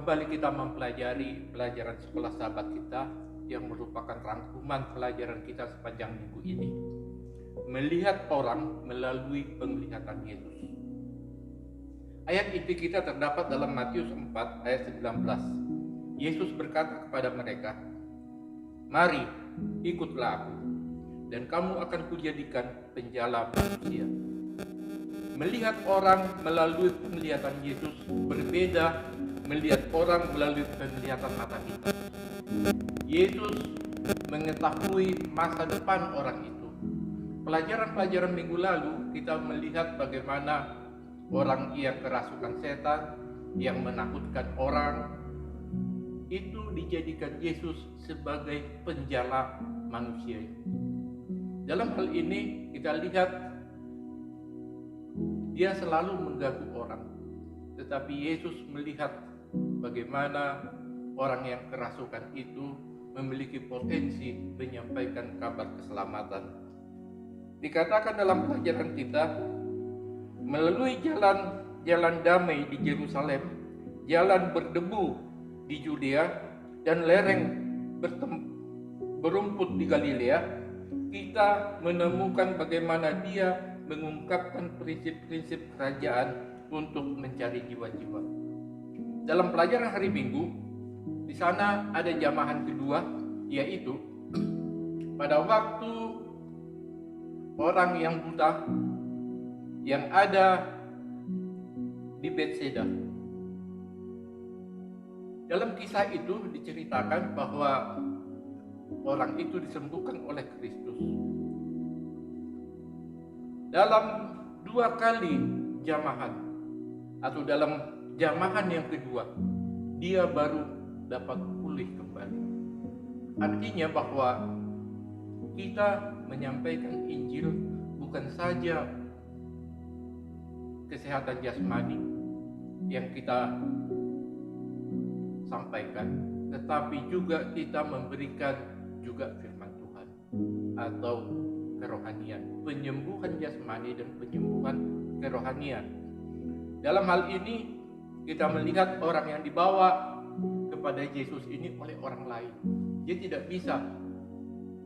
kembali kita mempelajari pelajaran sekolah sahabat kita yang merupakan rangkuman pelajaran kita sepanjang minggu ini. Melihat orang melalui penglihatan Yesus. Ayat inti kita terdapat dalam Matius 4 ayat 19. Yesus berkata kepada mereka, "Mari, ikutlah aku, dan kamu akan kujadikan penjala manusia." Melihat orang melalui penglihatan Yesus berbeda melihat orang melalui penglihatan mata kita. Yesus mengetahui masa depan orang itu. Pelajaran-pelajaran minggu lalu kita melihat bagaimana orang yang kerasukan setan, yang menakutkan orang, itu dijadikan Yesus sebagai penjala manusia. Dalam hal ini kita lihat dia selalu mengganggu orang, tetapi Yesus melihat bagaimana orang yang kerasukan itu memiliki potensi menyampaikan kabar keselamatan. Dikatakan dalam pelajaran kita, melalui jalan damai di Yerusalem, jalan berdebu di Yudea, dan lereng berumput di Galilea, kita menemukan bagaimana dia mengungkapkan prinsip-prinsip kerajaan untuk mencari jiwa-jiwa. Dalam pelajaran hari Minggu, di sana ada jamahan kedua, yaitu pada waktu orang yang buta yang ada di Bethsaida. Dalam kisah itu diceritakan bahwa orang itu disembuhkan oleh Kristus. Dalam 2 kali jamahan atau dalam jamahan yang kedua, dia baru dapat pulih kembali. Artinya bahwa kita menyampaikan Injil bukan saja kesehatan jasmani yang kita sampaikan, tetapi juga kita memberikan juga firman Tuhan atau kerohanian, penyembuhan jasmani dan penyembuhan kerohanian. Dalam hal ini kita melihat orang yang dibawa kepada Yesus ini oleh orang lain. Dia tidak bisa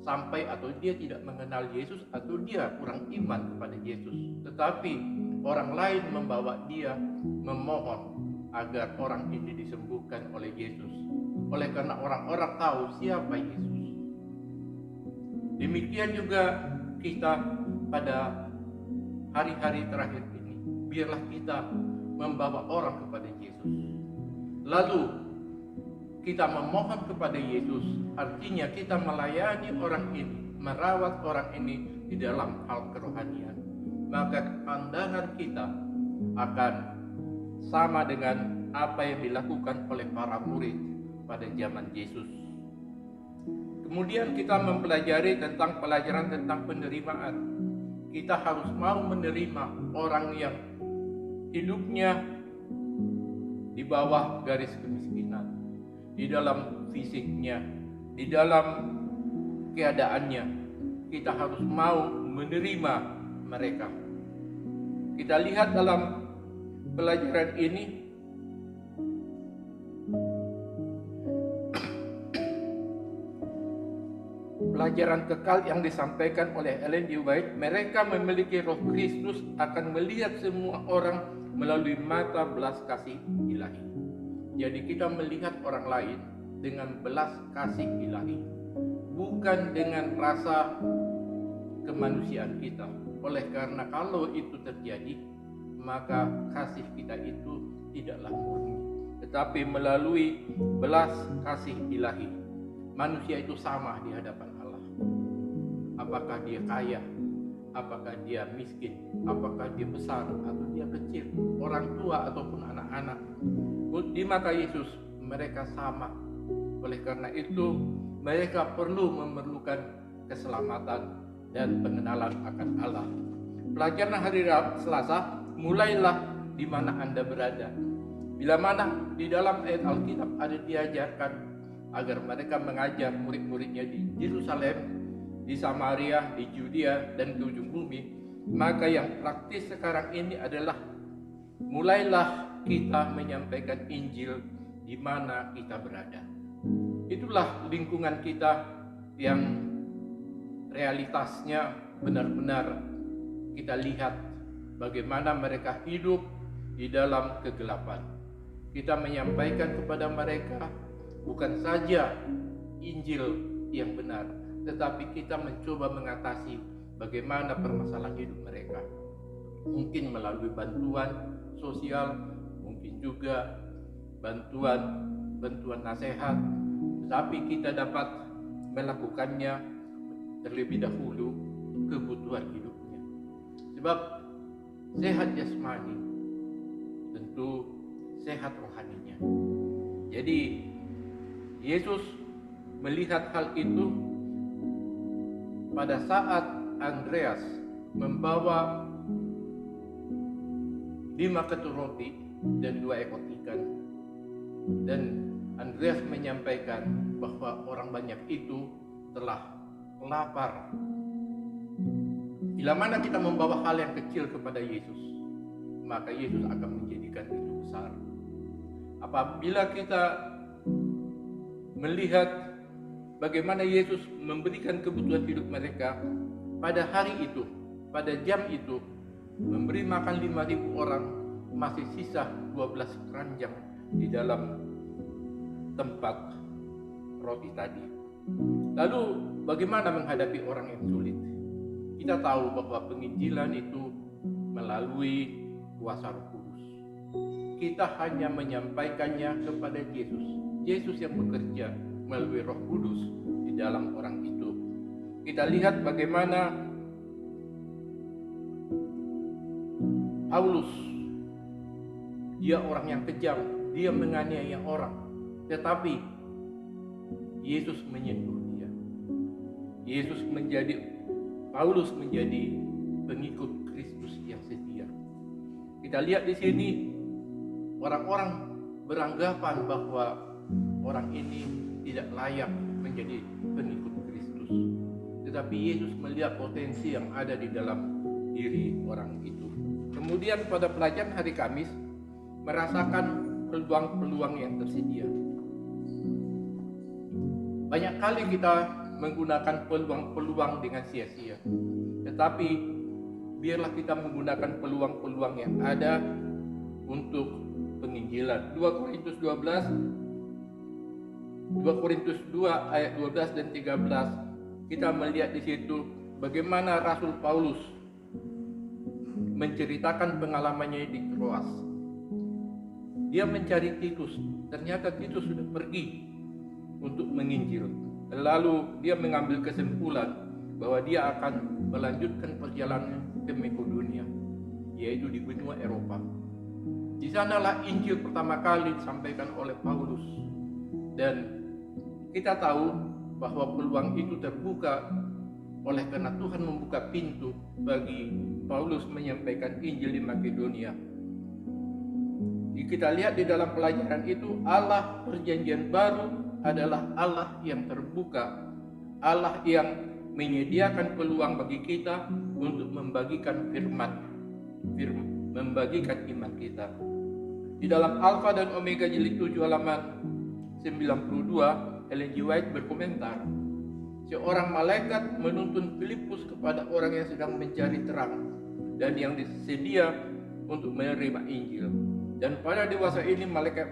sampai atau dia tidak mengenal Yesus atau dia kurang iman kepada Yesus. Tetapi orang lain membawa dia memohon agar orang ini disembuhkan oleh Yesus. Oleh karena orang-orang tahu siapa Yesus. Demikian juga kita pada hari-hari terakhir ini. Biarlah kita membawa orang kepada Yesus. Lalu kita memohon kepada Yesus, artinya kita melayani orang ini, merawat orang ini di dalam hal kerohanian. Maka pandangan kita akan sama dengan apa yang dilakukan oleh para murid pada zaman Yesus. Kemudian kita mempelajari tentang pelajaran tentang penerimaan. Kita harus mau menerima orang yang hidupnya di bawah garis kemiskinan, di dalam fisiknya, di dalam keadaannya. Kita harus mau menerima mereka. Kita lihat dalam pelajaran ini pelajaran kekal yang disampaikan oleh Ellen G. White. Mereka memiliki roh Kristus akan melihat semua orang melalui mata belas kasih ilahi. Jadi kita melihat orang lain dengan belas kasih ilahi, bukan dengan rasa kemanusiaan kita. Oleh karena kalau itu terjadi, maka kasih kita itu tidaklah murni, tetapi melalui belas kasih ilahi. Manusia itu sama di hadapan Allah. Apakah dia kaya, apakah dia miskin, apakah dia besar atau dia kecil, orang tua ataupun anak-anak, di mata Yesus mereka sama. Oleh karena itu mereka memerlukan keselamatan dan pengenalan akan Allah. Pelajaran hari Selasa, mulailah di mana Anda berada. Bila mana di dalam ayat Alkitab ada diajarkan agar mereka mengajar murid-muridnya di Yerusalem, di Samaria, di Yudea, dan di ujung bumi, maka yang praktis sekarang ini adalah mulailah kita menyampaikan Injil di mana kita berada. Itulah lingkungan kita yang realitasnya benar-benar kita lihat bagaimana mereka hidup di dalam kegelapan. Kita menyampaikan kepada mereka bukan saja Injil yang benar, tetapi kita mencoba mengatasi bagaimana permasalahan hidup mereka. Mungkin melalui bantuan sosial, mungkin juga bantuan nasihat, tetapi kita dapat melakukannya terlebih dahulu kebutuhan hidupnya. Sebab sehat jasmani tentu sehat rohaninya. Jadi Yesus melihat hal itu pada saat Andreas membawa 5 ketur roti dan 2 ekor ikan, dan Andreas menyampaikan bahwa orang banyak itu telah lapar. Bila mana kita membawa hal yang kecil kepada Yesus, maka Yesus akan menjadikan itu besar. Apabila kita melihat bagaimana Yesus memberikan kebutuhan hidup mereka pada hari itu, pada jam itu, memberi makan 5.000 orang, masih sisa 12 keranjang di dalam tempat roti tadi. Lalu bagaimana menghadapi orang yang sulit? Kita tahu bahwa penginjilan itu melalui kuasa Roh Kudus. Kita hanya menyampaikannya kepada Yesus. Yesus yang bekerja melalui Roh Kudus di dalam orang itu. Kita lihat bagaimana Paulus, dia orang yang kejam, dia menganiaya orang, tetapi Yesus menyentuh dia. Paulus menjadi pengikut Kristus yang setia. Kita lihat di sini orang-orang beranggapan bahwa orang ini tidak layak menjadi pengikut Kristus, tetapi Yesus melihat potensi yang ada di dalam diri orang itu. Kemudian pada pelajaran hari Kamis merasakan peluang-peluang yang tersedia. Banyak kali kita menggunakan peluang-peluang dengan sia-sia, tetapi biarlah kita menggunakan peluang-peluang yang ada untuk penginjilan. 2 Korintus 2 ayat 12 dan 13, kita melihat di situ bagaimana Rasul Paulus menceritakan pengalamannya di Troas. Dia mencari Titus, ternyata Titus sudah pergi untuk menginjil. Lalu dia mengambil kesimpulan bahwa dia akan melanjutkan perjalanan ke Makedonia, yaitu di benua Eropa. Di sanalah Injil pertama kali disampaikan oleh Paulus, dan kita tahu bahwa peluang itu terbuka oleh karena Tuhan membuka pintu bagi Paulus menyampaikan Injil di Makedonia. Kita lihat di dalam pelajaran itu, Allah perjanjian baru adalah Allah yang terbuka, Allah yang menyediakan peluang bagi kita untuk membagikan membagikan iman kita. Di dalam Alfa dan Omega jilid 7 halaman 92, Ellen G. White berkomentar, seorang malaikat menuntun Filipus kepada orang yang sedang mencari terang dan yang disedia untuk menerima Injil. Dan pada dewasa ini malaikat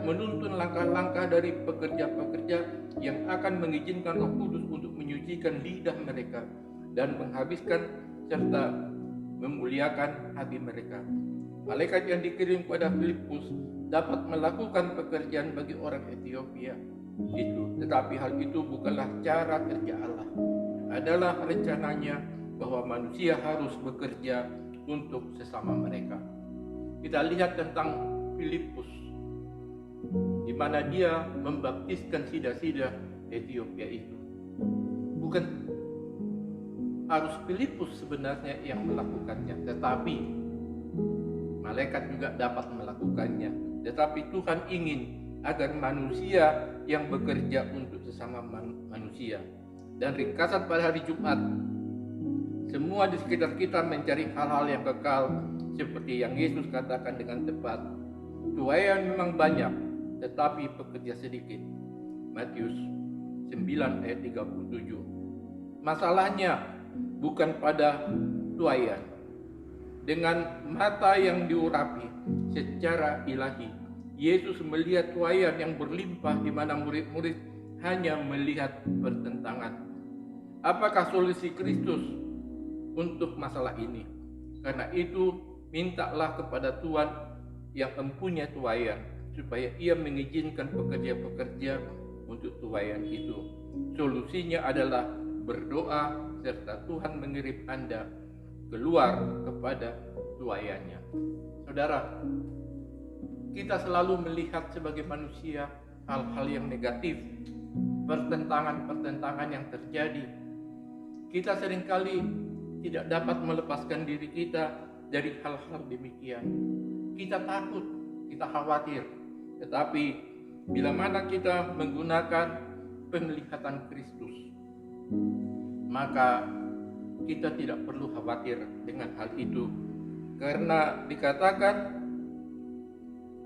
menuntun langkah-langkah dari pekerja-pekerja yang akan mengizinkan Roh Kudus untuk menyucikan lidah mereka dan menghabiskan serta memuliakan hati mereka. Malaikat yang dikirim pada Filipus dapat melakukan pekerjaan bagi orang Ethiopia itu, tetapi hal itu bukanlah cara kerja Allah. Adalah rencananya bahwa manusia harus bekerja untuk sesama mereka. Kita lihat tentang Filipus, di mana dia membaptiskan sida-sida Ethiopia itu. Bukan harus Filipus sebenarnya yang melakukannya, tetapi malaikat juga dapat melakukannya. Tetapi Tuhan ingin agar manusia yang bekerja untuk sesama manusia. Dan ringkasan pada hari Jumat, semua di sekitar kita mencari hal-hal yang kekal, seperti yang Yesus katakan dengan tepat, Tuaian memang banyak, tetapi pekerja sedikit. Matius 9 ayat 37. Masalahnya bukan pada tuaian. Dengan mata yang diurapi secara ilahi, Yesus melihat tuaian yang berlimpah di mana murid-murid hanya melihat pertentangan. Apakah solusi Kristus untuk masalah ini? Karena itu, mintalah kepada Tuhan yang mempunyai tuaian supaya Ia mengizinkan pekerja-pekerja untuk tuaian itu. Solusinya adalah berdoa serta Tuhan mengirim Anda keluar kepada tuaiannya. Saudara, kita selalu melihat sebagai manusia hal-hal yang negatif, pertentangan-pertentangan yang terjadi. Kita seringkali tidak dapat melepaskan diri kita dari hal-hal demikian. Kita takut, kita khawatir. Tetapi bila mana kita menggunakan penglihatan Kristus, maka kita tidak perlu khawatir dengan hal itu. Karena dikatakan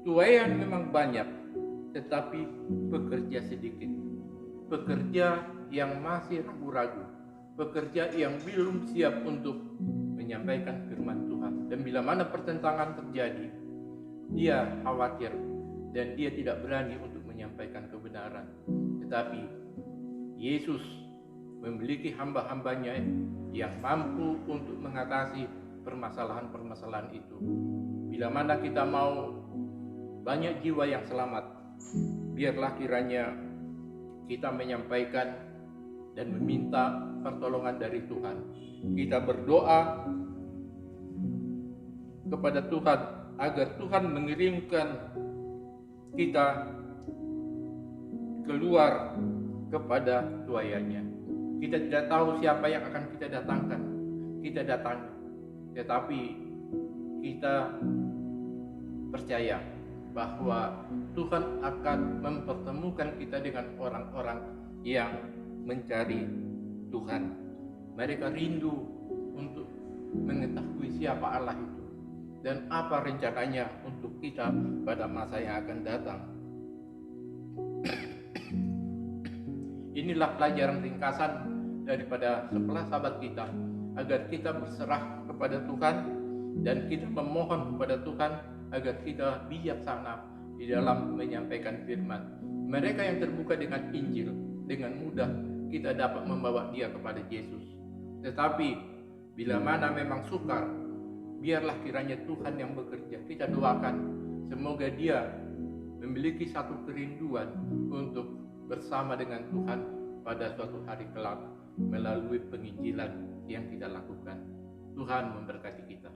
tuaian memang banyak, tetapi pekerja sedikit. Pekerja yang masih ragu-ragu, pekerja yang belum siap untuk menyampaikan firman Tuhan. Dan bila mana pertentangan terjadi, dia khawatir dan dia tidak berani untuk menyampaikan kebenaran. Tetapi Yesus memiliki hamba-hambanya yang mampu untuk mengatasi permasalahan-permasalahan itu. Bila mana kita mau banyak jiwa yang selamat, biarlah kiranya kita menyampaikan dan meminta pertolongan dari Tuhan. Kita berdoa kepada Tuhan agar Tuhan mengirimkan kita keluar kepada tuaiannya. Kita tidak tahu siapa yang akan kita datangkan, kita datangi, tetapi kita percaya bahwa Tuhan akan mempertemukan kita dengan orang-orang yang mencari Tuhan. Mereka rindu untuk mengetahui siapa Allah itu dan apa rencananya untuk kita pada masa yang akan datang. Inilah pelajaran ringkasan daripada 11 sahabat kita, agar kita berserah kepada Tuhan dan kita memohon kepada Tuhan agar kita bijaksana di dalam menyampaikan firman. Mereka yang terbuka dengan Injil, dengan mudah kita dapat membawa dia kepada Yesus. Tetapi bila mana memang sukar, biarlah kiranya Tuhan yang bekerja. Kita doakan semoga dia memiliki satu kerinduan untuk bersama dengan Tuhan pada suatu hari kelak melalui penginjilan yang kita lakukan. Tuhan memberkati kita.